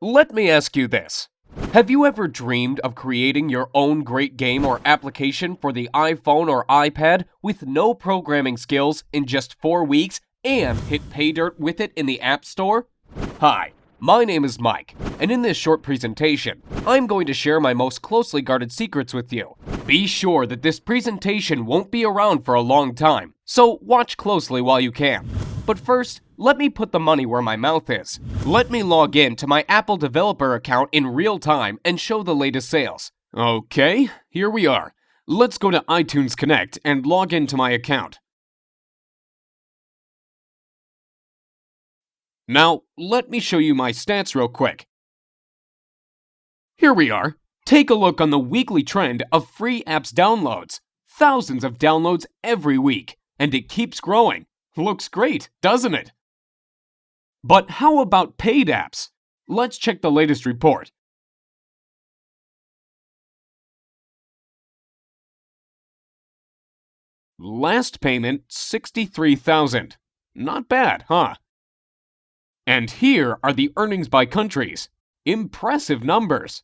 Let me ask you this. Have you ever dreamed of creating your own great game or application for the iPhone or iPad with no programming skills in just 4 weeks and hit pay dirt with it in the App Store? Hi, my name is Mike, and in this short presentation, I'm going to share my most closely guarded secrets with you. Be sure that this presentation won't be around for a long time, so watch closely while you can. But first, let me put the money where my mouth is. Let me log in to my Apple developer account in real time and show the latest sales. Okay, here we are. Let's go to iTunes Connect and log into my account. Now, let me show you my stats real quick. Here we are. Take a look on the weekly trend of free apps downloads. Thousands of downloads every week, and it keeps growing. Looks great, doesn't it? But how about paid apps? Let's check the latest report. Last payment, $63,000. Not bad, huh? And here are the earnings by countries. Impressive numbers.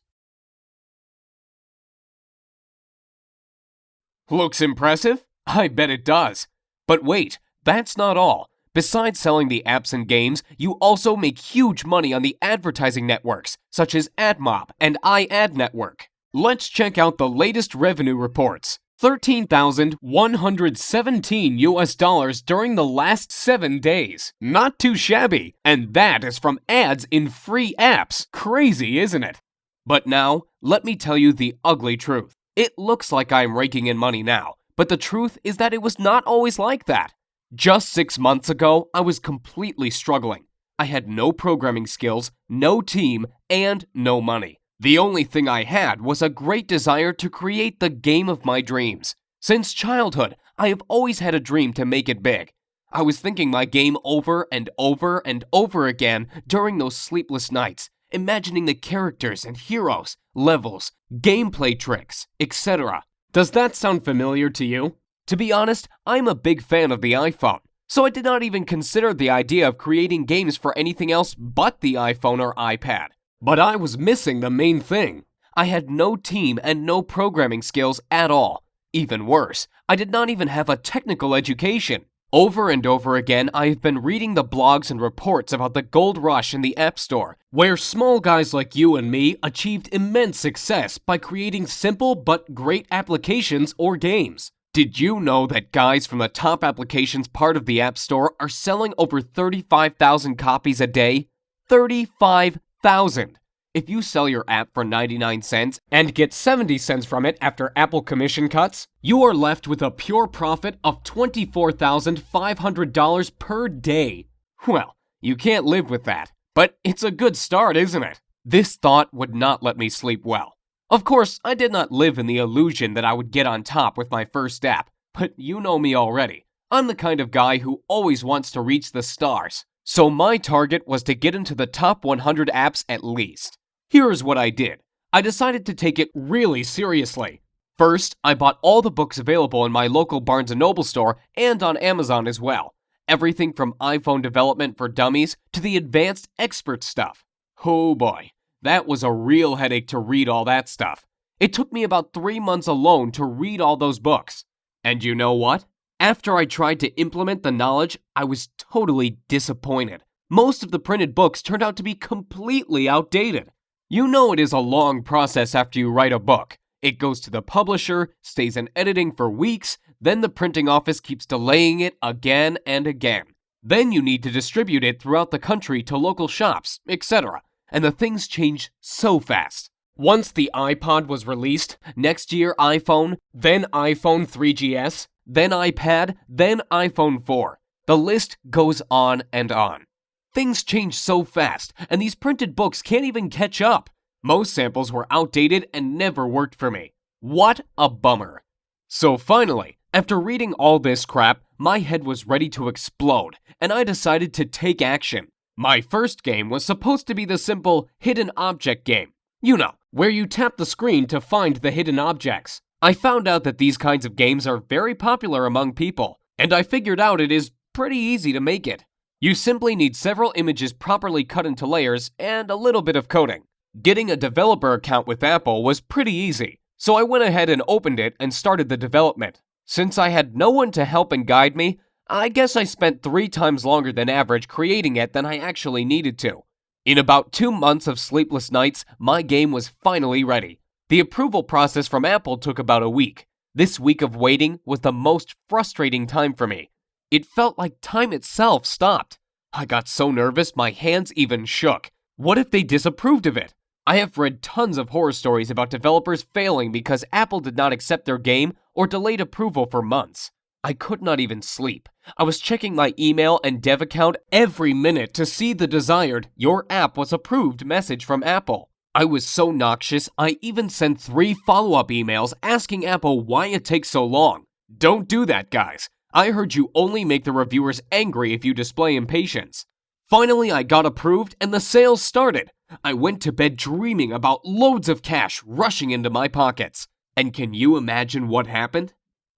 Looks impressive? I bet it does. But wait, that's not all. Besides selling the apps and games, you also make huge money on the advertising networks, such as AdMob and iAd Network. Let's check out the latest revenue reports. $13,117 during the last 7 days. Not too shabby, and that is from ads in free apps. Crazy, isn't it? But now, let me tell you the ugly truth. It looks like I'm raking in money now, but the truth is that it was not always like that. Just 6 months ago, I was completely struggling. I had no programming skills, no team, and no money. The only thing I had was a great desire to create the game of my dreams. Since childhood, I have always had a dream to make it big. I was thinking my game over and over and over again during those sleepless nights, imagining the characters and heroes, levels, gameplay tricks, etc. Does that sound familiar to you? To be honest, I'm a big fan of the iPhone, so I did not even consider the idea of creating games for anything else but the iPhone or iPad. But I was missing the main thing. I had no team and no programming skills at all. Even worse, I did not even have a technical education. Over and over again, I have been reading the blogs and reports about the gold rush in the App Store, where small guys like you and me achieved immense success by creating simple but great applications or games. Did you know that guys from the top applications part of the App Store are selling over 35,000 copies a day? 35,000! If you sell your app for 99 cents and get 70 cents from it after Apple commission cuts, you are left with a pure profit of $24,500 per day. Well, you can't live with that, but it's a good start, isn't it? This thought would not let me sleep well. Of course, I did not live in the illusion that I would get on top with my first app, but you know me already. I'm the kind of guy who always wants to reach the stars. So my target was to get into the top 100 apps at least. Here's what I did. I decided to take it really seriously. First, I bought all the books available in my local Barnes & Noble store and on Amazon as well. Everything from iPhone development for dummies to the advanced expert stuff. Oh boy. That was a real headache to read all that stuff. It took me about 3 months alone to read all those books. And you know what? After I tried to implement the knowledge, I was totally disappointed. Most of the printed books turned out to be completely outdated. You know it is a long process after you write a book. It goes to the publisher, stays in editing for weeks, then the printing office keeps delaying it again and again. Then you need to distribute it throughout the country to local shops, etc. And the things change so fast. Once the iPod was released, next year iPhone, then iPhone 3GS, then iPad, then iPhone 4. The list goes on and on. Things change so fast, and these printed books can't even catch up. Most samples were outdated and never worked for me. What a bummer. So finally, after reading all this crap, my head was ready to explode, and I decided to take action. My first game was supposed to be the simple hidden object game. You know, where you tap the screen to find the hidden objects. I found out that these kinds of games are very popular among people, and I figured out it is pretty easy to make it. You simply need several images properly cut into layers and a little bit of coding. Getting a developer account with Apple was pretty easy, so I went ahead and opened it and started the development. Since I had no one to help and guide me, I guess I spent 3 times longer than average creating it than I actually needed to. In about 2 months of sleepless nights, my game was finally ready. The approval process from Apple took about a week. This week of waiting was the most frustrating time for me. It felt like time itself stopped. I got so nervous my hands even shook. What if they disapproved of it? I have read tons of horror stories about developers failing because Apple did not accept their game or delayed approval for months. I could not even sleep. I was checking my email and dev account every minute to see the desired "Your app was approved" message from Apple. I was so noxious, I even sent 3 follow-up emails asking Apple why it takes so long. Don't do that, guys. I heard you only make the reviewers angry if you display impatience. Finally, I got approved and the sales started. I went to bed dreaming about loads of cash rushing into my pockets. And can you imagine what happened?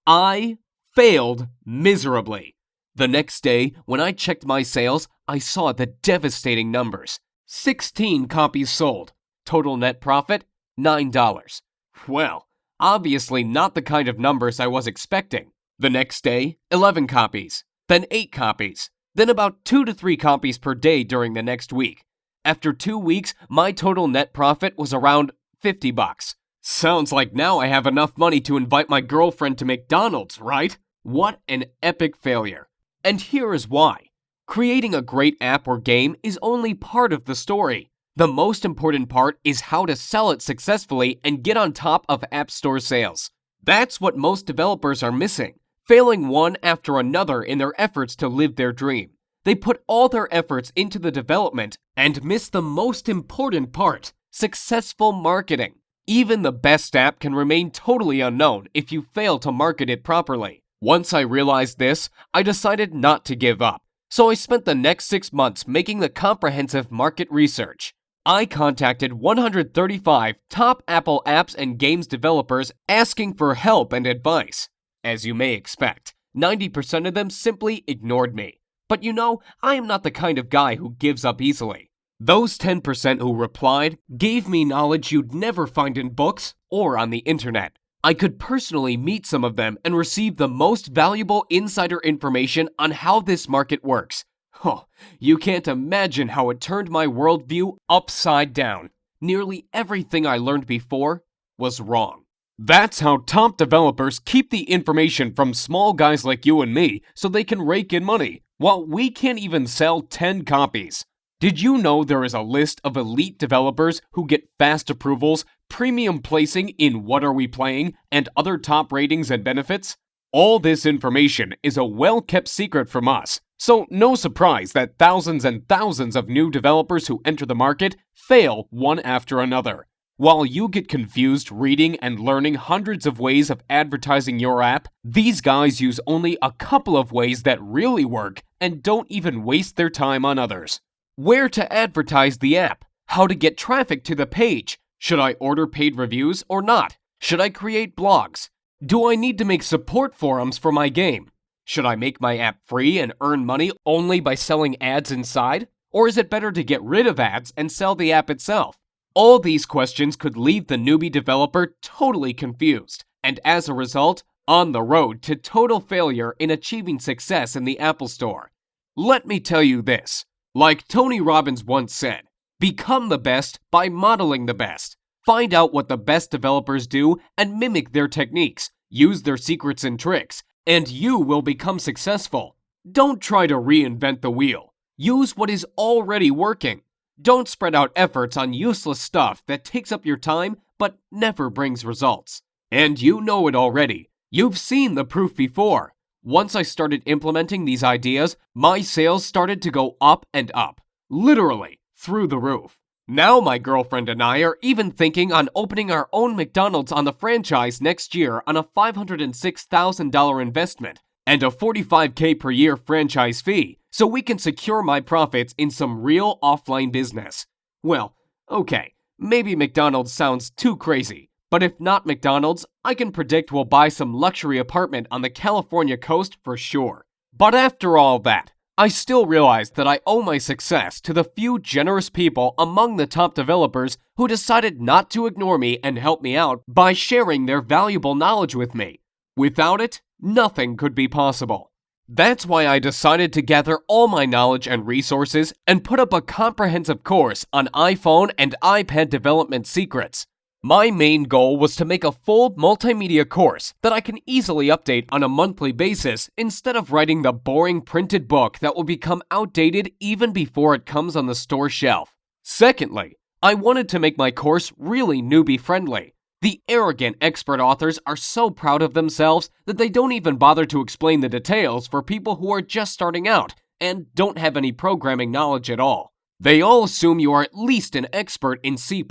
I failed miserably. The next day, when I checked my sales, I saw the devastating numbers. 16 copies sold. Total net profit, $9. Well, obviously not the kind of numbers I was expecting. The next day, 11 copies, then 8 copies, then about 2 to 3 copies per day during the next week. After 2 weeks, my total net profit was around $50. Sounds like now I have enough money to invite my girlfriend to McDonald's, right? What an epic failure. And here is why. Creating a great app or game is only part of the story. The most important part is how to sell it successfully and get on top of App Store sales. That's what most developers are missing, failing one after another in their efforts to live their dream. They put all their efforts into the development and miss the most important part, successful marketing. Even the best app can remain totally unknown if you fail to market it properly. Once I realized this, I decided not to give up. So I spent the next 6 months making the comprehensive market research. I contacted 135 top Apple apps and games developers asking for help and advice. As you may expect, 90% of them simply ignored me. But you know, I am not the kind of guy who gives up easily. Those 10% who replied gave me knowledge you'd never find in books or on the internet. I could personally meet some of them and receive the most valuable insider information on how this market works. Oh, you can't imagine how it turned my worldview upside down. Nearly everything I learned before was wrong. That's how top developers keep the information from small guys like you and me so they can rake in money, while we can't even sell 10 copies. Did you know there is a list of elite developers who get fast approvals, premium placing in What Are We Playing, and other top ratings and benefits? All this information is a well-kept secret from us, so no surprise that thousands and thousands of new developers who enter the market fail one after another. While you get confused reading and learning hundreds of ways of advertising your app, these guys use only a couple of ways that really work and don't even waste their time on others. Where to advertise the app? How to get traffic to the page? Should I order paid reviews or not? Should I create blogs? Do I need to make support forums for my game? Should I make my app free and earn money only by selling ads inside? Or is it better to get rid of ads and sell the app itself? All these questions could leave the newbie developer totally confused, and as a result, on the road to total failure in achieving success in the Apple Store. Let me tell you this. Like Tony Robbins once said, become the best by modeling the best. Find out what the best developers do and mimic their techniques. Use their secrets and tricks, and you will become successful. Don't try to reinvent the wheel. Use what is already working. Don't spread out efforts on useless stuff that takes up your time but never brings results. And you know it already. You've seen the proof before. Once I started implementing these ideas, my sales started to go up and up. Literally, through the roof. Now my girlfriend and I are even thinking on opening our own McDonald's on the franchise next year on a $506,000 investment and a $45K per year franchise fee, so we can secure my profits in some real offline business. Well, okay, maybe McDonald's sounds too crazy, but if not McDonald's, I can predict we'll buy some luxury apartment on the California coast for sure. But after all that, I still realize that I owe my success to the few generous people among the top developers who decided not to ignore me and help me out by sharing their valuable knowledge with me. Without it, nothing could be possible. That's why I decided to gather all my knowledge and resources and put up a comprehensive course on iPhone and iPad development secrets. My main goal was to make a full multimedia course that I can easily update on a monthly basis instead of writing the boring printed book that will become outdated even before it comes on the store shelf. Secondly, I wanted to make my course really newbie-friendly. The arrogant expert authors are so proud of themselves that they don't even bother to explain the details for people who are just starting out and don't have any programming knowledge at all. They all assume you are at least an expert in C++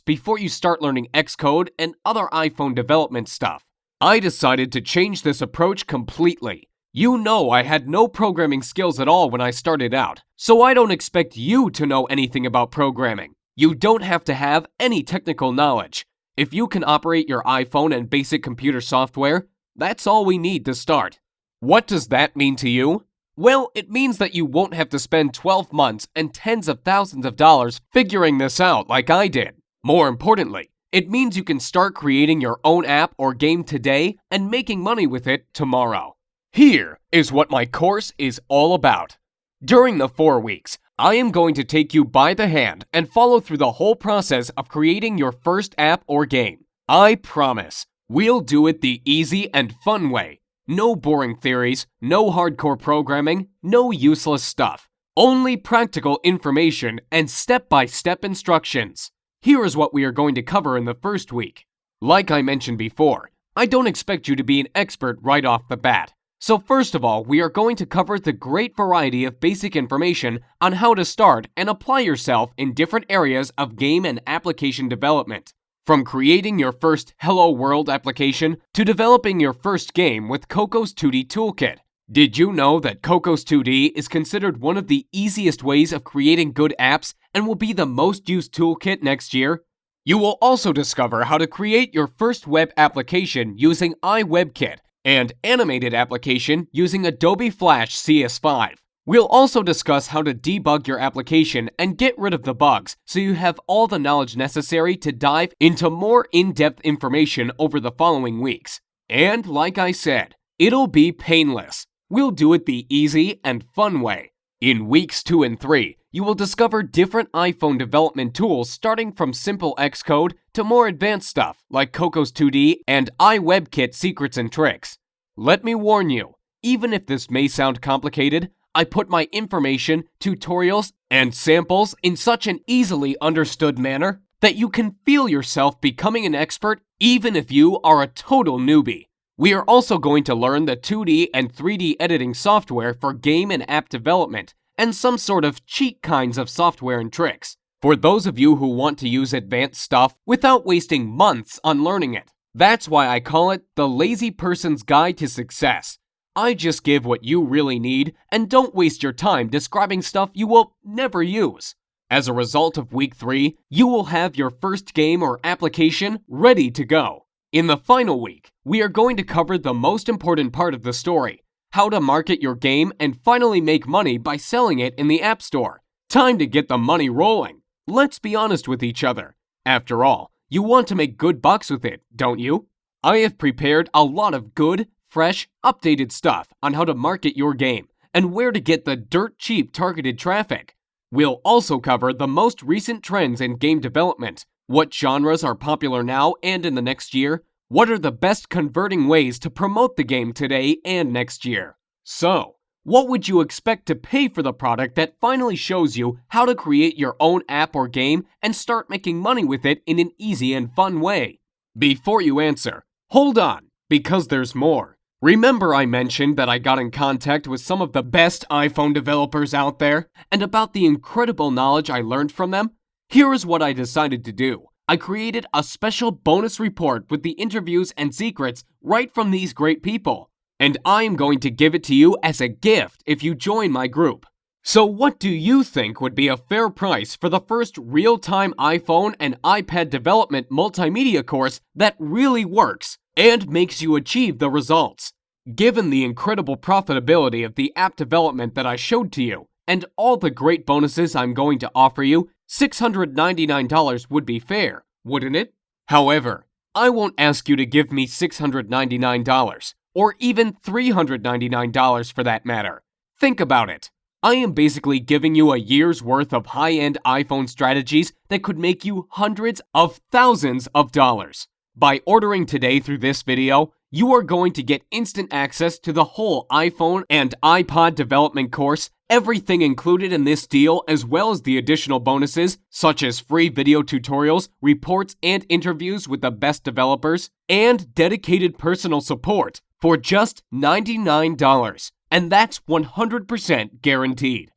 before you start learning Xcode and other iPhone development stuff. I decided to change this approach completely. You know I had no programming skills at all when I started out, so I don't expect you to know anything about programming. You don't have to have any technical knowledge. If you can operate your iPhone and basic computer software, that's all we need to start. What does that mean to you? Well, it means that you won't have to spend 12 months and tens of thousands of dollars figuring this out like I did. More importantly, it means you can start creating your own app or game today and making money with it tomorrow. Here is what my course is all about. During the 4 weeks, I am going to take you by the hand and follow through the whole process of creating your first app or game. I promise, we'll do it the easy and fun way. No boring theories, no hardcore programming, no useless stuff. Only practical information and step-by-step instructions. Here is what we are going to cover in the first week. Like I mentioned before, I don't expect you to be an expert right off the bat. So first of all, we are going to cover the great variety of basic information on how to start and apply yourself in different areas of game and application development. From creating your first Hello World application to developing your first game with Coco's 2D Toolkit. Did you know that Coco's 2D is considered one of the easiest ways of creating good apps and will be the most used toolkit next year? You will also discover how to create your first web application using iWebKit and animated application using Adobe Flash CS5. We'll also discuss how to debug your application and get rid of the bugs so you have all the knowledge necessary to dive into more in-depth information over the following weeks. And like I said, it'll be painless. We'll do it the easy and fun way. In weeks 2 and 3, you will discover different iPhone development tools starting from simple Xcode to more advanced stuff like Coco's 2D and iWebKit secrets and tricks. Let me warn you, even if this may sound complicated, I put my information, tutorials, and samples in such an easily understood manner that you can feel yourself becoming an expert even if you are a total newbie. We are also going to learn the 2D and 3D editing software for game and app development, and some sort of cheat kinds of software and tricks, for those of you who want to use advanced stuff without wasting months on learning it. That's why I call it the lazy person's guide to success. I just give what you really need and don't waste your time describing stuff you will never use. As a result of week 3, you will have your first game or application ready to go. In the final week, we are going to cover the most important part of the story, how to market your game and finally make money by selling it in the App Store. Time to get the money rolling. Let's be honest with each other. After all, you want to make good bucks with it, don't you? I have prepared a lot of good, fresh, updated stuff on how to market your game and where to get the dirt cheap targeted traffic. We'll also cover the most recent trends in game development, what genres are popular now and in the next year, what are the best converting ways to promote the game today and next year. So, what would you expect to pay for the product that finally shows you how to create your own app or game and start making money with it in an easy and fun way? Before you answer, hold on, because there's more. Remember I mentioned that I got in contact with some of the best iPhone developers out there and about the incredible knowledge I learned from them? Here is what I decided to do. I created a special bonus report with the interviews and secrets right from these great people. And I am going to give it to you as a gift if you join my group. So what do you think would be a fair price for the first real-time iPhone and iPad development multimedia course that really works and makes you achieve the results? Given the incredible profitability of the app development that I showed to you, and all the great bonuses I'm going to offer you, $699 would be fair, wouldn't it? However, I won't ask you to give me $699, or even $399 for that matter. Think about it. I am basically giving you a year's worth of high-end iPhone strategies that could make you hundreds of thousands of dollars. By ordering today through this video, you are going to get instant access to the whole iPhone and iPod development course, everything included in this deal, as well as the additional bonuses such as free video tutorials, reports, and interviews with the best developers, and dedicated personal support for just $99. And that's 100% guaranteed.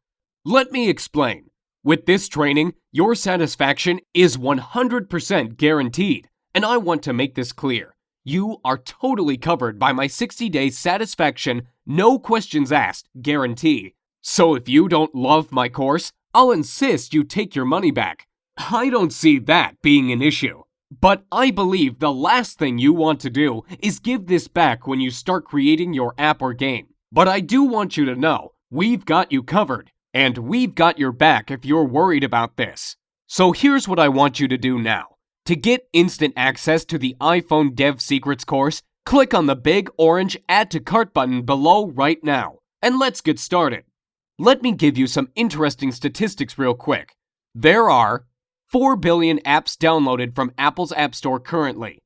Let me explain. With this training, your satisfaction is 100% guaranteed, and I want to make this clear. You are totally covered by my 60-day satisfaction, no questions asked guarantee. So if you don't love my course, I'll insist you take your money back. I don't see that being an issue. But I believe the last thing you want to do is give this back when you start creating your app or game. But I do want you to know, we've got you covered, and we've got your back if you're worried about this. So here's what I want you to do now. To get instant access to the iPhone Dev Secrets course, click on the big orange Add to Cart button below right now, and let's get started. Let me give you some interesting statistics real quick. There are 4 billion apps downloaded from Apple's App Store currently.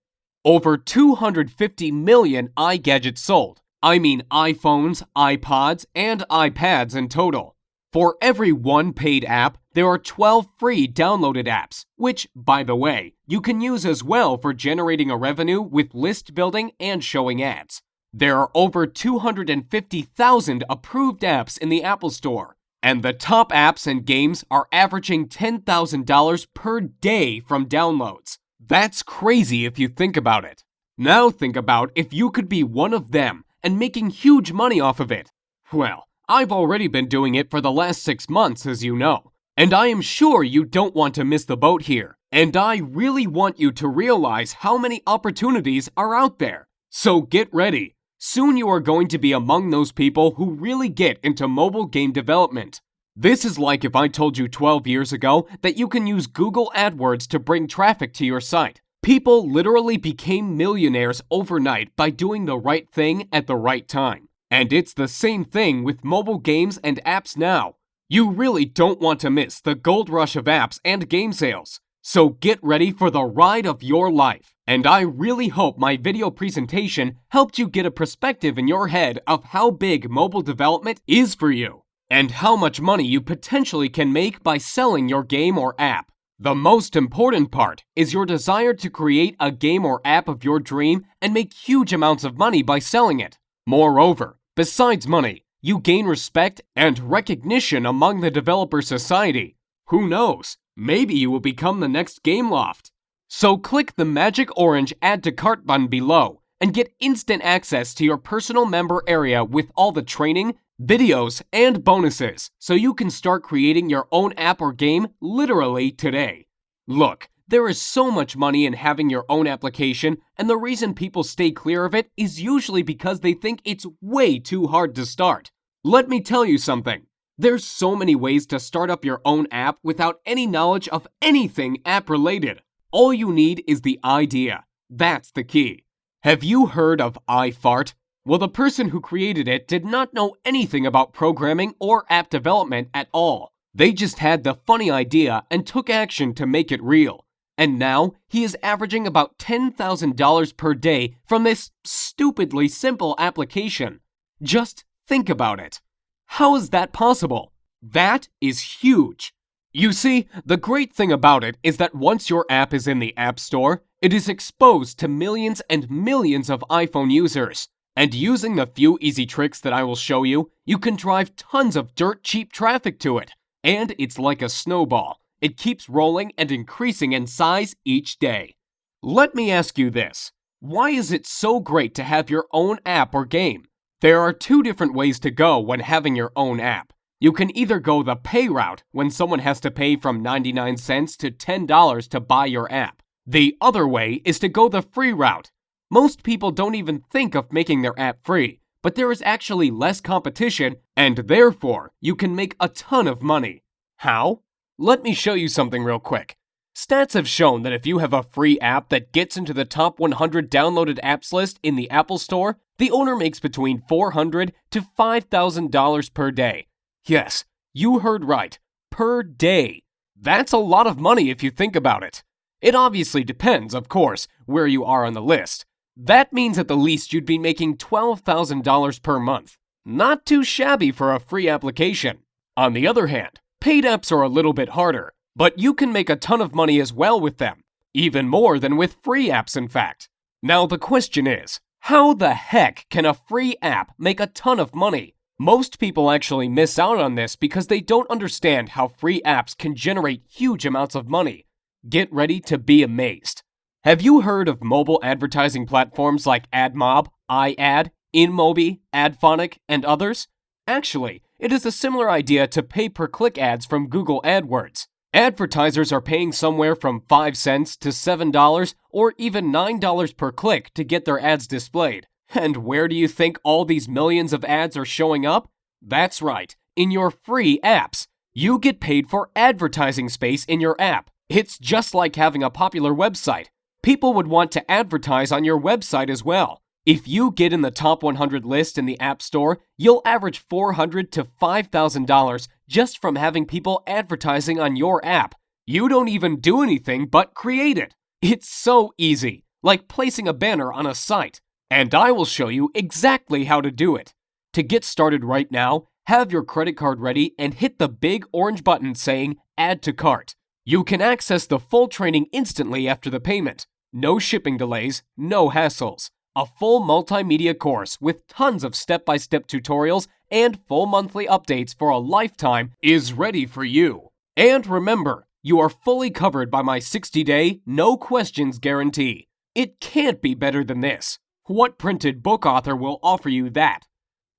Over 250 million iGadgets sold. I mean iPhones, iPods, and iPads in total. For every one paid app, there are 12 free downloaded apps, which, by the way, you can use as well for generating a revenue with list building and showing ads. There are over 250,000 approved apps in the Apple Store, and the top apps and games are averaging $10,000 per day from downloads. That's crazy if you think about it. Now think about if you could be one of them and making huge money off of it. Well, I've already been doing it for the last 6 months, as you know. And I am sure you don't want to miss the boat here. And I really want you to realize how many opportunities are out there. So get ready. Soon you are going to be among those people who really get into mobile game development. This is like if I told you 12 years ago that you can use Google AdWords to bring traffic to your site. People literally became millionaires overnight by doing the right thing at the right time. And it's the same thing with mobile games and apps now. You really don't want to miss the gold rush of apps and game sales. So get ready for the ride of your life. And I really hope my video presentation helped you get a perspective in your head of how big mobile development is for you, and how much money you potentially can make by selling your game or app. The most important part is your desire to create a game or app of your dream and make huge amounts of money by selling it. Moreover, besides money, you gain respect and recognition among the developer society. Who knows? Maybe you will become the next Gameloft. So click the magic orange Add to Cart button below and get instant access to your personal member area with all the training, videos, and bonuses so you can start creating your own app or game literally today. Look, there is so much money in having your own application, and the reason people stay clear of it is usually because they think it's way too hard to start. Let me tell you something. There's so many ways to start up your own app without any knowledge of anything app-related. All you need is the idea. That's the key. Have you heard of iFart? Well, the person who created it did not know anything about programming or app development at all. They just had the funny idea and took action to make it real. And now he is averaging about $10,000 per day from this stupidly simple application. Just think about it. How is that possible? That is huge. You see, the great thing about it is that once your app is in the App Store, it is exposed to millions and millions of iPhone users. And using the few easy tricks that I will show you, you can drive tons of dirt cheap traffic to it. And it's like a snowball. It keeps rolling and increasing in size each day. Let me ask you this. Why is it so great to have your own app or game? There are 2 different ways to go when having your own app. You can either go the pay route, when someone has to pay from 99 cents to $10 to buy your app. The other way is to go the free route. Most people don't even think of making their app free, but there is actually less competition, and therefore you can make a ton of money. How? Let me show you something real quick. Stats have shown that if you have a free app that gets into the top 100 downloaded apps list in the Apple Store, the owner makes between $400 to $5,000 per day. Yes, you heard right, per day. That's a lot of money if you think about it. It obviously depends, of course, where you are on the list. That means at the least you'd be making $12,000 per month. Not too shabby for a free application. On the other hand, paid apps are a little bit harder, but you can make a ton of money as well with them. Even more than with free apps, in fact. Now the question is, how the heck can a free app make a ton of money? Most people actually miss out on this because they don't understand how free apps can generate huge amounts of money. Get ready to be amazed. Have you heard of mobile advertising platforms like AdMob, iAd, InMobi, AdPhonic, and others? Actually, it is a similar idea to pay-per-click ads from Google AdWords. Advertisers are paying somewhere from 5 cents to $7 or even $9 per click to get their ads displayed. And where do you think all these millions of ads are showing up? That's right, in your free apps. You get paid for advertising space in your app. It's just like having a popular website. People would want to advertise on your website as well. If you get in the top 100 list in the App Store, you'll average $400 to $5,000 just from having people advertising on your app. You don't even do anything but create it. It's so easy, like placing a banner on a site. And I will show you exactly how to do it. To get started right now, have your credit card ready and hit the big orange button saying Add to Cart. You can access the full training instantly after the payment. No shipping delays, no hassles. A full multimedia course with tons of step-by-step tutorials and full monthly updates for a lifetime is ready for you. And remember, you are fully covered by my 60-day, no questions guarantee. It can't be better than this. What printed book author will offer you that?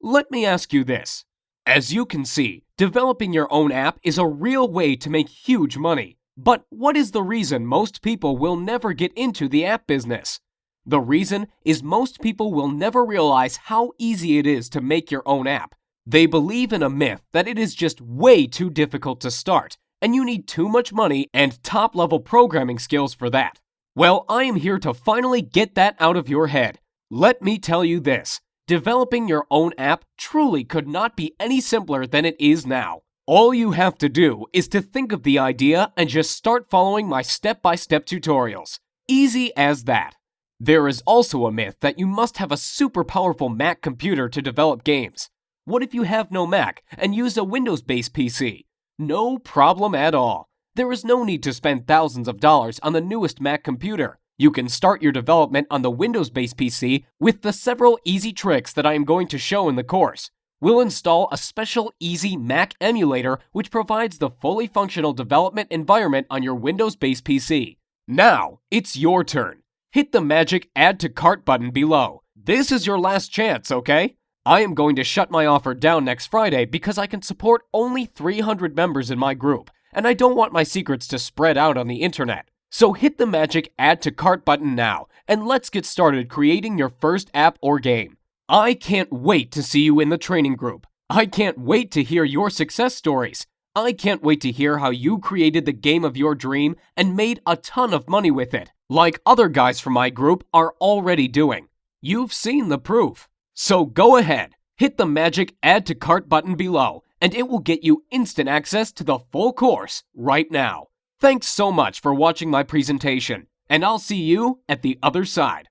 Let me ask you this. As you can see, developing your own app is a real way to make huge money. But what is the reason most people will never get into the app business? The reason is most people will never realize how easy it is to make your own app. They believe in a myth that it is just way too difficult to start, and you need too much money and top-level programming skills for that. Well, I am here to finally get that out of your head. Let me tell you this. Developing your own app truly could not be any simpler than it is now. All you have to do is to think of the idea and just start following my step-by-step tutorials. Easy as that. There is also a myth that you must have a super powerful Mac computer to develop games. What if you have no Mac and use a Windows-based PC? No problem at all. There is no need to spend thousands of dollars on the newest Mac computer. You can start your development on the Windows-based PC with the several easy tricks that I am going to show in the course. We'll install a special easy Mac emulator which provides the fully functional development environment on your Windows-based PC. Now, it's your turn. Hit the magic Add to Cart button below. This is your last chance, okay? I am going to shut my offer down next Friday because I can support only 300 members in my group, and I don't want my secrets to spread out on the internet. So hit the magic Add to Cart button now, and let's get started creating your first app or game. I can't wait to see you in the training group. I can't wait to hear your success stories. I can't wait to hear how you created the game of your dream and made a ton of money with it, like other guys from my group are already doing. You've seen the proof. So go ahead, hit the magic Add to Cart button below, and it will get you instant access to the full course right now. Thanks so much for watching my presentation, and I'll see you at the other side.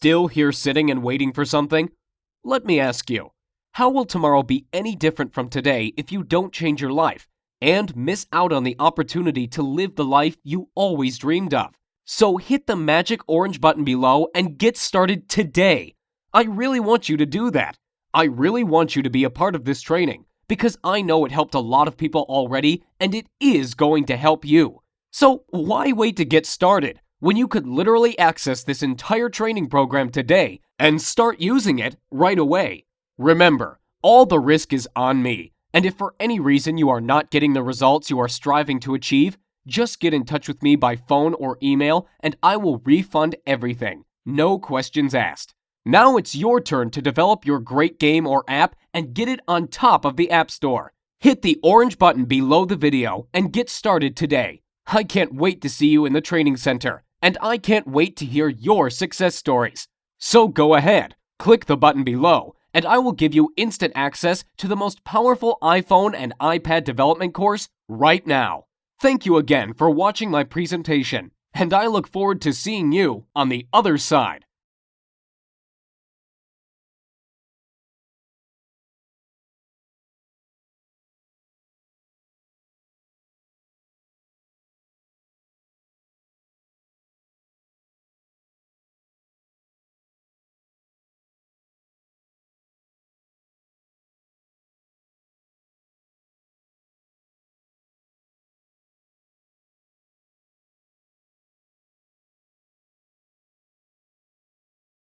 Still here sitting and waiting for something? Let me ask you, how will tomorrow be any different from today if you don't change your life and miss out on the opportunity to live the life you always dreamed of? So hit the magic orange button below and get started today. I really want you to do that. I really want you to be a part of this training because I know it helped a lot of people already and it is going to help you. So why wait to get started when you could literally access this entire training program today and start using it right away? Remember, all the risk is on me, and if for any reason you are not getting the results you are striving to achieve, just get in touch with me by phone or email and I will refund everything. No questions asked. Now it's your turn to develop your great game or app and get it on top of the App Store. Hit the orange button below the video and get started today. I can't wait to see you in the training center, and I can't wait to hear your success stories. So go ahead, click the button below, and I will give you instant access to the most powerful iPhone and iPad development course right now. Thank you again for watching my presentation, and I look forward to seeing you on the other side.